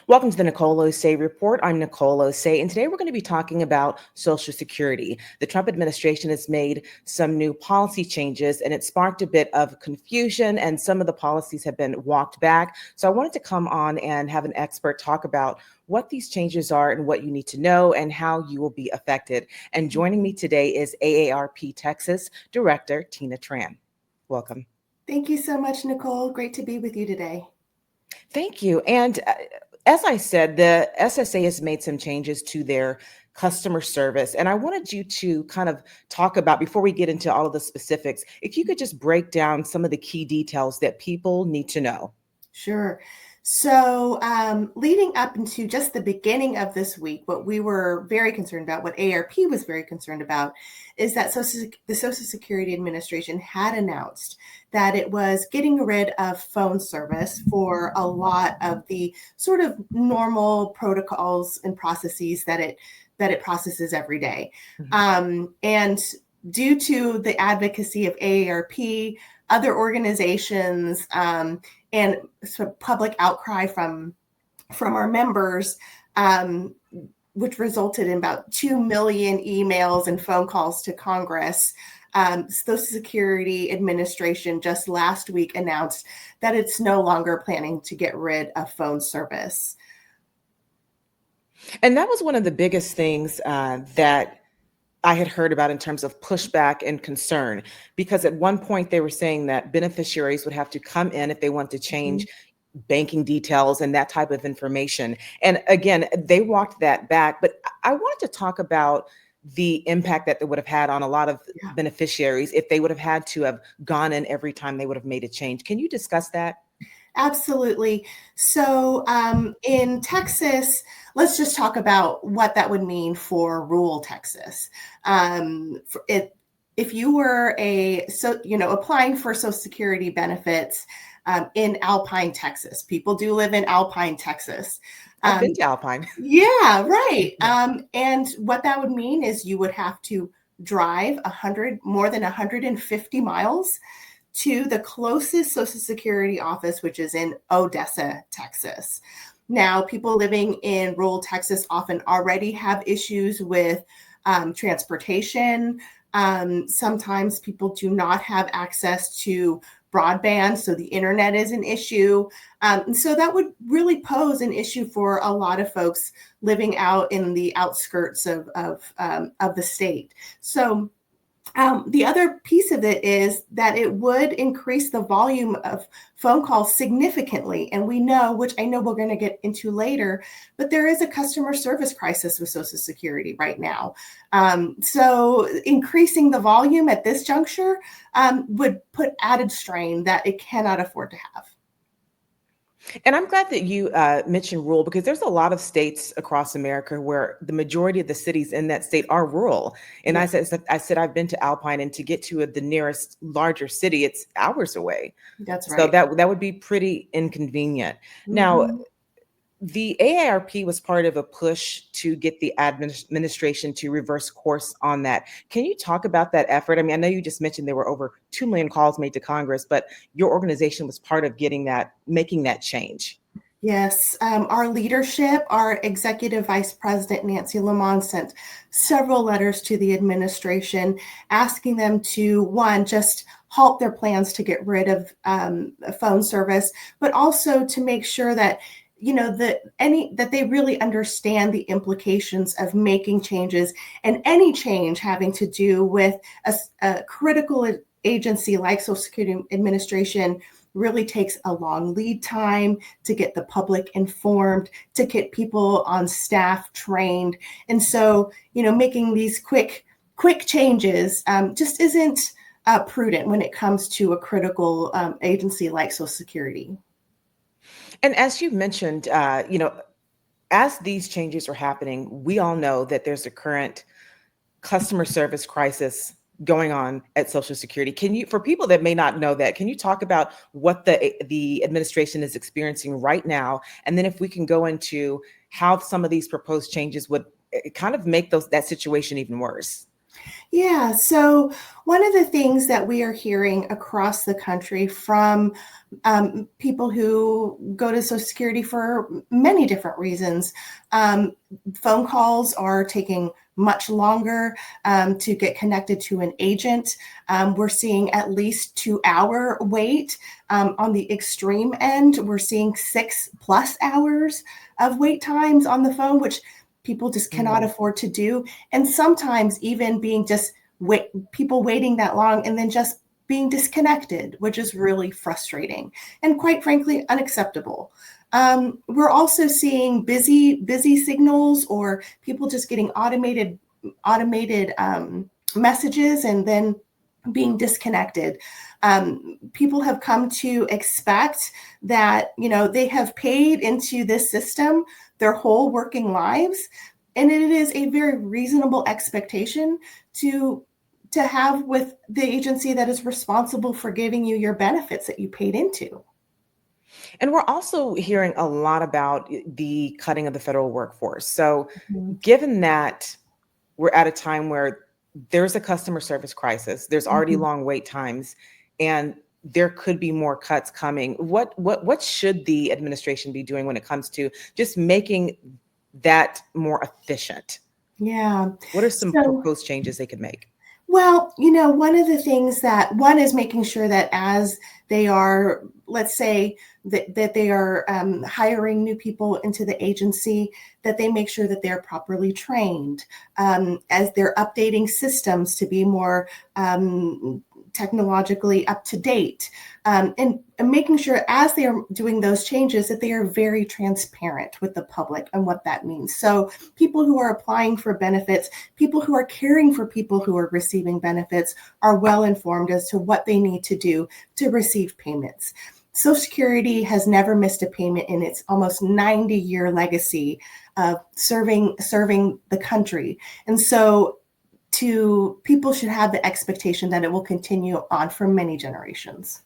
Welcome to the Nicole Osei Report. I'm Nicole Osei, and today we're going to be talking about Social Security. The Trump administration has made some new policy changes, and it sparked a bit of confusion, and some of the policies have been walked back. So I wanted to come on and have an expert talk about what these changes are and what you need to know and how you will be affected. And joining me today is AARP Texas Director Tina Tran. Welcome. Thank you so much, Nicole. Great to be with you today. Thank you. And as I said, the SSA has made some changes to their customer service. And I wanted you to kind of talk about, before we get into all of the specifics, if you could just break down some of the key details that people need to know. Sure. So, leading up into just the beginning of this week, what we were very concerned about, what AARP was very concerned about, is that the Social Security Administration had announced that it was getting rid of phone service for a lot of the sort of normal protocols and processes that it processes every day. And due to the advocacy of AARP, other organizations, and sort of public outcry from our members, which resulted in about 2 million emails and phone calls to Congress. Social Security Administration just last week announced that it's no longer planning to get rid of phone service. And that was one of the biggest things that I had heard about in terms of pushback and concern, because at one point they were saying that beneficiaries would have to come in if they want to change banking details and that type of information. And again, they walked that back. But I wanted to talk about the impact that they would have had on a lot of beneficiaries if they would have had to have gone in every time they would have made a change. Can you discuss that? Absolutely. So in Texas, let's just talk about what that would mean for rural Texas. If you were applying for Social Security benefits in Alpine, Texas, people do live in Alpine, Texas. I've been to Alpine. Yeah, right. And what that would mean is you would have to drive more than 150 miles to the closest Social Security office, which is in Odessa, Texas. Now, people living in rural Texas often already have issues with transportation. Sometimes people do not have access to broadband, so the internet is an issue. And so that would really pose an issue for a lot of folks living out in the outskirts of the state. So the other piece of it is that it would increase the volume of phone calls significantly. And we know, which I know we're going to get into later, but there is a customer service crisis with Social Security right now. So increasing the volume at this juncture would put added strain that it cannot afford to have. And I'm glad that you mentioned rural, because there's a lot of states across America where the majority of the cities in that state are rural. And I said I've been to Alpine, and to get to the nearest larger city, it's hours away. That's right. So that would be pretty inconvenient. Now, the AARP was part of a push to get the administration to reverse course on that. Can you talk about that effort? I mean, I know you just mentioned there were over 2 million calls made to Congress, but your organization was part of making that change. Yes, our leadership, our Executive Vice President, Nancy Lamont, sent several letters to the administration asking them to, one, just halt their plans to get rid of phone service, but also to make sure that that they really understand the implications of making changes, and any change having to do with a critical agency like Social Security Administration really takes a long lead time to get the public informed, to get people on staff trained. And so, making these quick changes just isn't prudent when it comes to a critical agency like Social Security. And as you mentioned, as these changes are happening, we all know that there's a current customer service crisis going on at Social Security. For people that may not know that, can you talk about what the administration is experiencing right now? And then if we can go into how some of these proposed changes would kind of make that situation even worse. Yeah, so one of the things that we are hearing across the country from people who go to Social Security for many different reasons, um, phone calls are taking much longer to get connected to an agent. We're seeing at least 2 hour wait. On the extreme end, we're seeing 6+ hours of wait times on the phone, which people just cannot afford to do. And sometimes even being just people waiting that long and then just being disconnected, which is really frustrating and quite frankly unacceptable. We're also seeing busy signals or people just getting automated messages and then being disconnected. People have come to expect that they have paid into this system their whole working lives, and it is a very reasonable expectation to have with the agency that is responsible for giving you your benefits that you paid into. And we're also hearing a lot about the cutting of the federal workforce. So, Mhm. given that we're at a time where there's a customer service crisis, there's already Mhm. long wait times, and there could be more cuts coming. What should the administration be doing when it comes to just making that more efficient? Yeah. What are some So proposed changes they could make? Well, one of the things that one is making sure that as they are, let's say that they are hiring new people into the agency, that they make sure that they're properly trained, as they're updating systems to be more technologically up to date, and making sure as they are doing those changes that they are very transparent with the public and what that means. So people who are applying for benefits, people who are caring for people who are receiving benefits are well informed as to what they need to do to receive payments. Social Security has never missed a payment in its almost 90-year legacy of serving the country. And so people should have the expectation that it will continue on for many generations.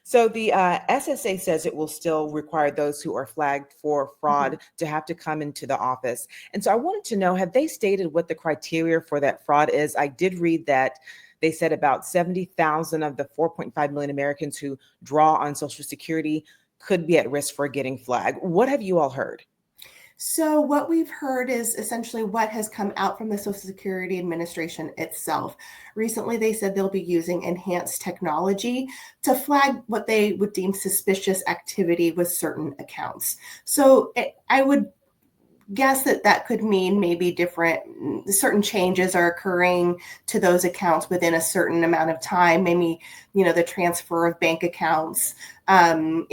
So the SSA says it will still require those who are flagged for Mhm. fraud to have to come into the office. And so I wanted to know, have they stated what the criteria for that fraud is? I did read that they said about 70,000 of the 4.5 million Americans who draw on Social Security could be at risk for getting flagged. What have you all heard? So, what we've heard is essentially what has come out from the Social Security Administration itself. Recently, they said they'll be using enhanced technology to flag what they would deem suspicious activity with certain accounts. So, I would guess that that could mean maybe certain changes are occurring to those accounts within a certain amount of time, maybe the transfer of bank accounts in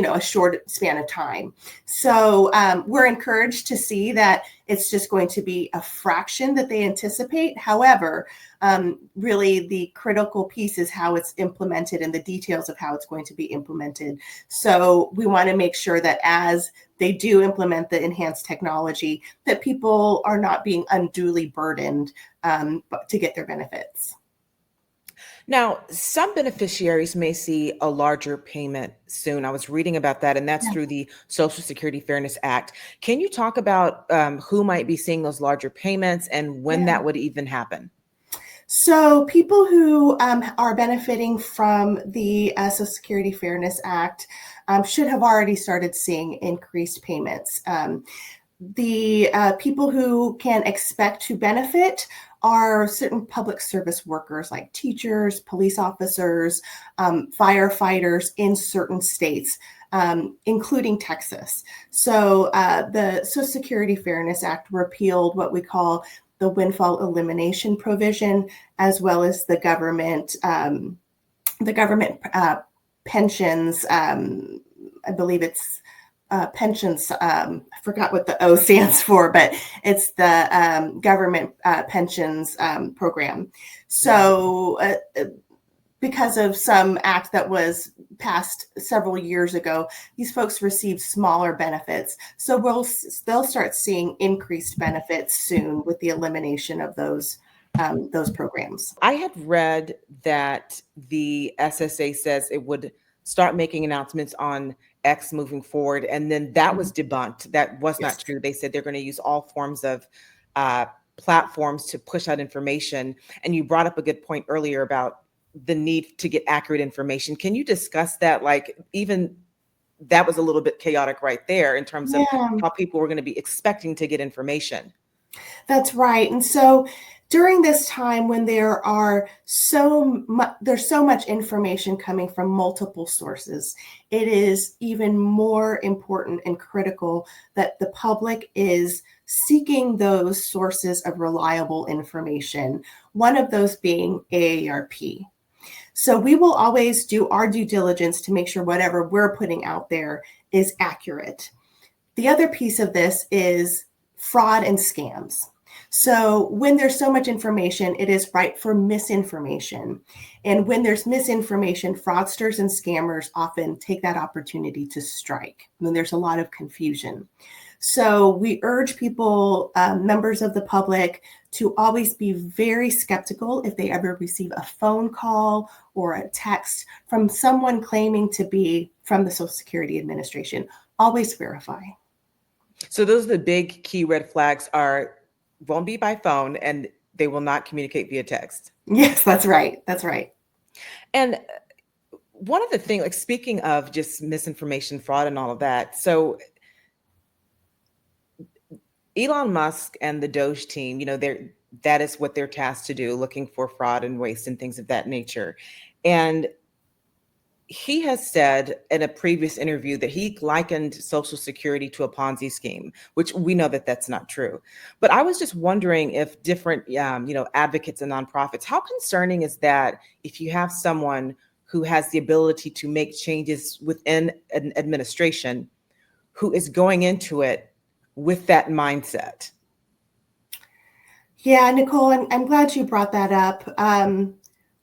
a short span of time. So we're encouraged to see that it's just going to be a fraction that they anticipate. However, really the critical piece is how it's implemented and the details of how it's going to be implemented. So we want to make sure that as they do implement the enhanced technology, that people are not being unduly burdened to get their benefits. Now, some beneficiaries may see a larger payment soon. I was reading about that, and that's Yeah. through the Social Security Fairness Act. Can you talk about who might be seeing those larger payments and when Yeah. that would even happen? So, people who are benefiting from the Social Security Fairness Act should have already started seeing increased payments. The people who can expect to benefit are certain public service workers like teachers, police officers, firefighters in certain states, including Texas. So the Social Security Fairness Act repealed what we call the windfall elimination provision, as well as the government pensions. I believe it's pensions. I forgot what the O stands for, but it's the government pensions program. So, because of some act that was passed several years ago, these folks received smaller benefits. So they'll start seeing increased benefits soon with the elimination of those programs. I had read that the SSA says it would start making announcements on X moving forward, and then that was debunked. That was not Yes. true. They said they're going to use all forms of uh, platforms to push out information. And you brought up a good point earlier about the need to get accurate information. Can you discuss that? Like, even that was a little bit chaotic right there in terms of Yeah. how people were going to be expecting to get information. That's right. And so during this time when there's so much information coming from multiple sources, it is even more important and critical that the public is seeking those sources of reliable information, one of those being AARP. So we will always do our due diligence to make sure whatever we're putting out there is accurate. The other piece of this is fraud and scams. So when there's so much information, it is ripe for misinformation. And when there's misinformation, fraudsters and scammers often take that opportunity to strike when there's a lot of confusion. So we urge people, members of the public, to always be very skeptical if they ever receive a phone call or a text from someone claiming to be from the Social Security Administration. Always verify. So those are the big key red flags won't be by phone, and they will not communicate via text. Yes, that's right. That's right. And one of the things, like speaking of just misinformation, fraud, and all of that, so Elon Musk and the Doge team, that is what they're tasked to do, looking for fraud and waste and things of that nature. And he has said in a previous interview that he likened Social Security to a Ponzi scheme, which we know that that's not true. But I was just wondering if different, advocates and nonprofits, how concerning is that if you have someone who has the ability to make changes within an administration who is going into it with that mindset? Yeah, Nicole, I'm glad you brought that up.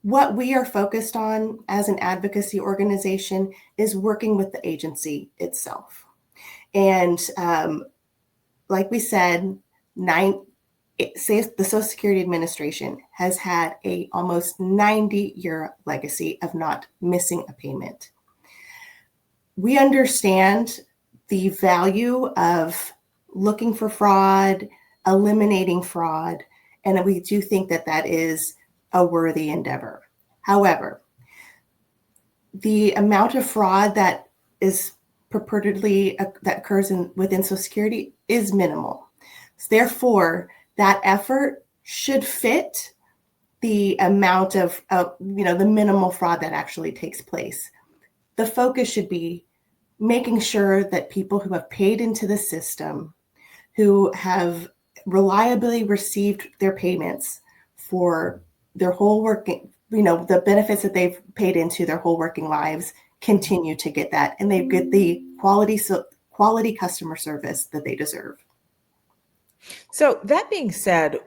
What we are focused on as an advocacy organization is working with the agency itself. And like we said, the Social Security Administration has had a almost 90-year legacy of not missing a payment. We understand the value of looking for fraud, eliminating fraud, and we do think that that is a worthy endeavor. However, the amount of fraud that is purportedly that occurs within Social Security is minimal. Therefore, that effort should fit the amount of the minimal fraud that actually takes place. The focus should be making sure that people who have paid into the system, who have reliably received their payments for their whole working, the benefits that they've paid into their whole working lives, continue to get that, and they get the quality customer service that they deserve. So that being said,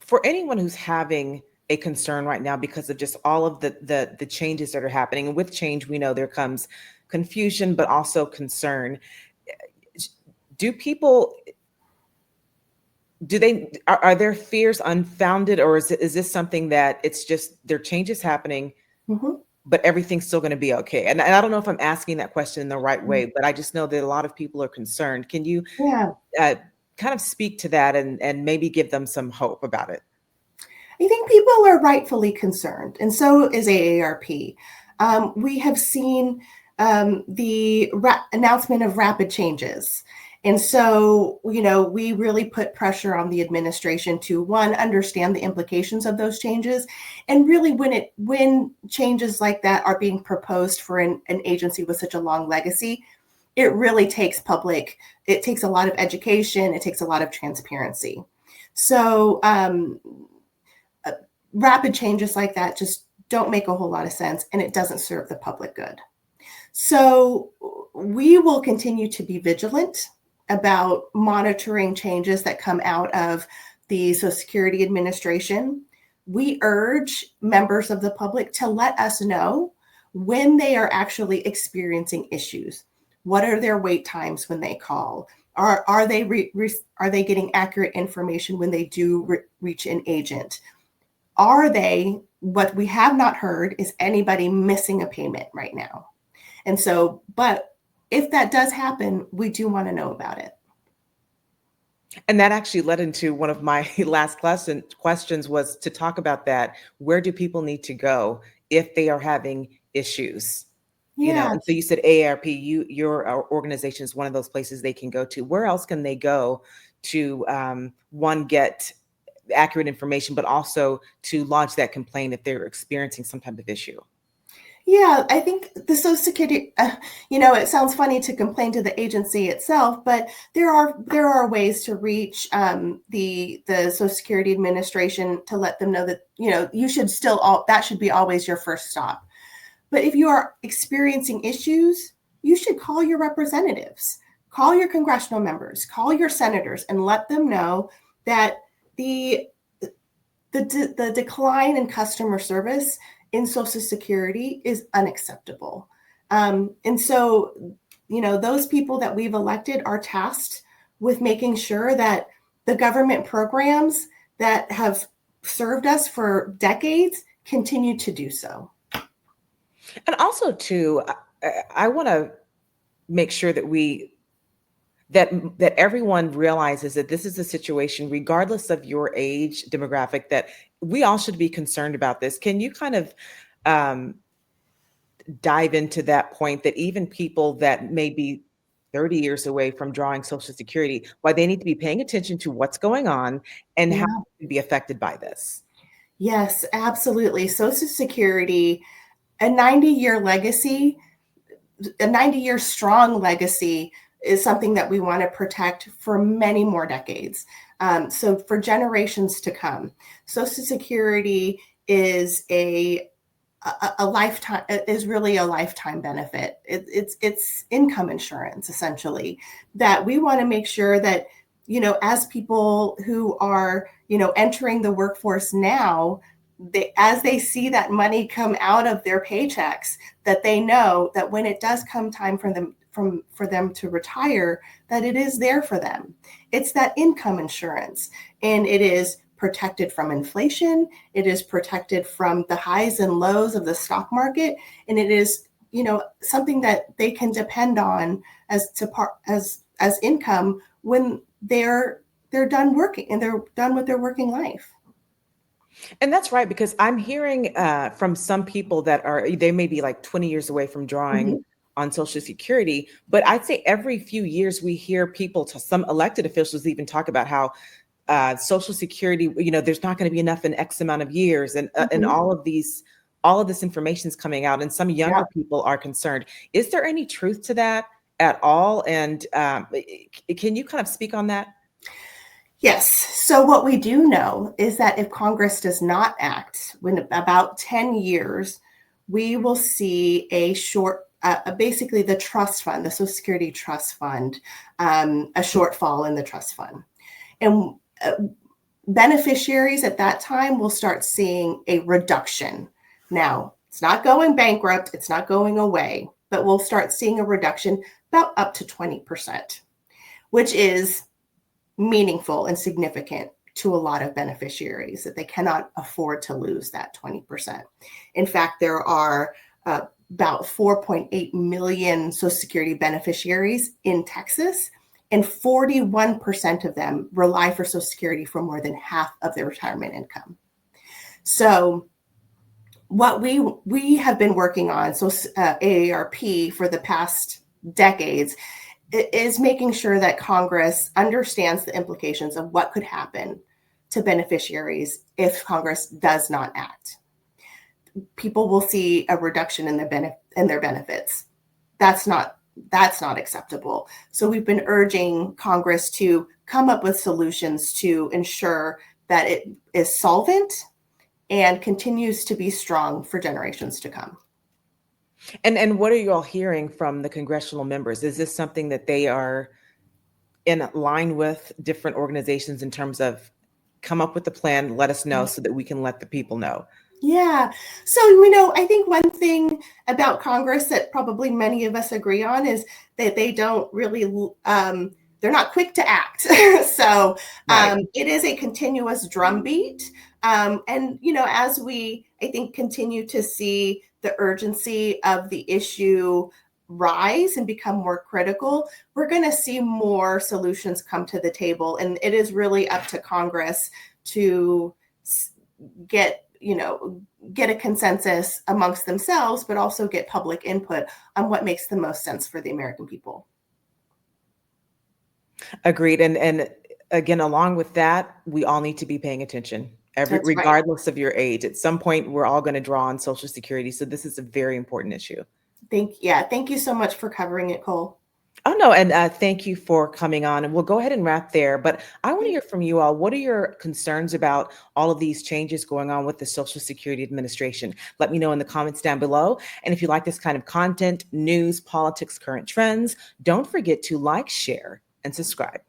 for anyone who's having a concern right now because of just all of the changes that are happening, and with change, we know there comes confusion, but also concern. Are their fears unfounded, or is this something that it's just there are changes happening, but everything's still going to be okay? And I don't know if I'm asking that question in the right way, but I just know that a lot of people are concerned. Can you kind of speak to that and maybe give them some hope about it? I think people are rightfully concerned, and so is AARP. We have seen the announcement of rapid changes. And so, we really put pressure on the administration to, one, understand the implications of those changes. And really, when changes like that are being proposed for an agency with such a long legacy, it really takes it takes a lot of education, it takes a lot of transparency. So rapid changes like that just don't make a whole lot of sense, and it doesn't serve the public good. So we will continue to be vigilant about monitoring changes that come out of the Social Security Administration. We urge members of the public to let us know when they are actually experiencing issues. What are their wait times when they call? Are they getting accurate information when they do reach an agent? What we have not heard is anybody missing a payment right now. And so, but if that does happen, we do want to know about it. And that actually led into one of my last questions was to talk about that. Where do people need to go if they are having issues? Yeah. And so you said AARP, your organization is one of those places they can go to. Where else can they go to, one, get accurate information, but also to lodge that complaint if they're experiencing some type of issue? Yeah, I think the Social Security, it sounds funny to complain to the agency itself, but there are ways to reach the Social Security Administration to let them know that you should that should be always your first stop. But if you are experiencing issues, you should call your representatives, call your congressional members, call your senators, and let them know that the decline in customer service in Social Security is unacceptable. And so, those people that we've elected are tasked with making sure that the government programs that have served us for decades continue to do so. And also, too, I want to make sure that that everyone realizes that this is a situation, regardless of your age demographic, that we all should be concerned about this. Can you kind of um, dive into that point that even people that may be 30 years away from drawing Social Security, why they need to be paying attention to what's going on and how Yeah. they can be affected by this? Yes, absolutely. Social Security, a 90-year legacy, a 90-year strong legacy is something that we want to protect for many more decades. So for generations to come, Social Security is a lifetime, is really a lifetime benefit. It's income insurance, essentially, that we want to make sure that, as people who are, entering the workforce now, as they see that money come out of their paychecks, that they know that when it does come time for them to retire, that it is there for them. It's that income insurance, and it is protected from inflation. It is protected from the highs and lows of the stock market, and it is, something that they can depend on as income when they're done working and they're done with their working life. And that's right, because I'm hearing from some people that they may be like 20 years away from drawing Mhm. on Social Security, but I'd say every few years we hear people, some elected officials even talk about how Social Security, there's not going to be enough in X amount of years, and Mhm. all of this information is coming out, and some Yeah. younger people are concerned. Is there any truth to that at all? And can you kind of speak on that? Yes. So what we do know is that if Congress does not act, when about 10 years, we will see basically the trust fund, the Social Security trust fund, a shortfall in the trust fund. And beneficiaries at that time will start seeing a reduction. Now, it's not going bankrupt, it's not going away, but we'll start seeing a reduction about up to 20%, which is meaningful and significant to a lot of beneficiaries, that they cannot afford to lose that 20%. In fact, there are about 4.8 million Social Security beneficiaries in Texas, and 41% of them rely for Social Security for more than half of their retirement income. So what we have been working on, so AARP, for the past decades, is making sure that Congress understands the implications of what could happen to beneficiaries if Congress does not act. People will see a reduction in their benefits. That's not acceptable. So we've been urging Congress to come up with solutions to ensure that it is solvent and continues to be strong for generations to come. And what are you all hearing from the congressional members? Is this something that they are in line with different organizations in terms of come up with a plan, let us know so that we can let the people know? Yeah. So, I think one thing about Congress that probably many of us agree on is that they don't really, they're not quick to act. So Right. it is a continuous drumbeat. And, as we, I think, continue to see the urgency of the issue rise and become more critical, we're going to see more solutions come to the table. And it is really up to Congress to get, get a consensus amongst themselves, but also get public input on what makes the most sense for the American people. Agreed. And again, along with that, we all need to be paying attention. Regardless of your age, at some point, we're all going to draw on Social Security. So this is a very important issue. Thank you so much for covering it, Cole. Oh, no. And thank you for coming on. And we'll go ahead and wrap there. But I want to hear from you all. What are your concerns about all of these changes going on with the Social Security Administration? Let me know in the comments down below. And if you like this kind of content, news, politics, current trends, don't forget to like, share, and subscribe.